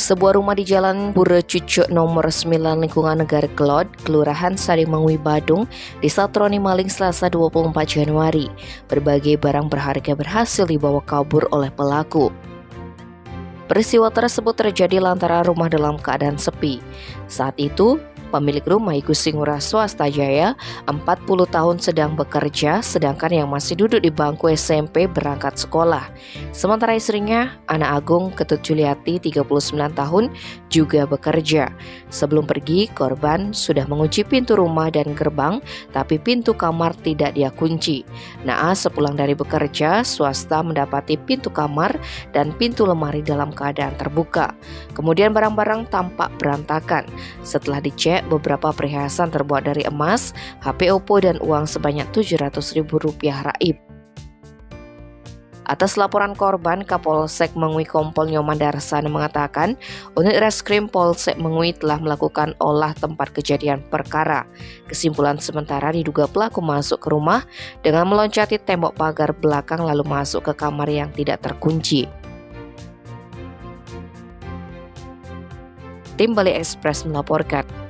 Sebuah rumah di Jalan Pura Cucuk nomor 9 lingkungan Negara Kelot, Kelurahan Sarimangui, Badung, disatroni maling Selasa 24 Januari. Berbagai barang berharga berhasil dibawa kabur oleh pelaku. Peristiwa tersebut terjadi lantaran rumah dalam keadaan sepi. Saat itu, pemilik rumah Iku Singurah Swasta Jaya, 40 tahun sedang bekerja, sedangkan yang masih duduk di bangku SMP berangkat sekolah. Sementara istrinya, Ana Agung Ketut Juliati, 39 tahun, juga bekerja. Sebelum pergi, korban sudah mengunci pintu rumah dan gerbang, tapi pintu kamar tidak dia kunci. Naas sepulang dari bekerja, Swasta mendapati pintu kamar dan pintu lemari dalam keadaan terbuka. Kemudian barang-barang tampak berantakan. Setelah dicek, beberapa perhiasan terbuat dari emas, HP Oppo dan uang sebanyak Rp700.000 raib. Atas laporan korban, Kapolsek Mengui Kompol Nyoman Darsana mengatakan, unit reskrim Polsek Mengui telah melakukan olah tempat kejadian perkara. Kesimpulan sementara diduga pelaku masuk ke rumah dengan meloncati tembok pagar belakang lalu masuk ke kamar yang tidak terkunci. Tim Bali Express melaporkan.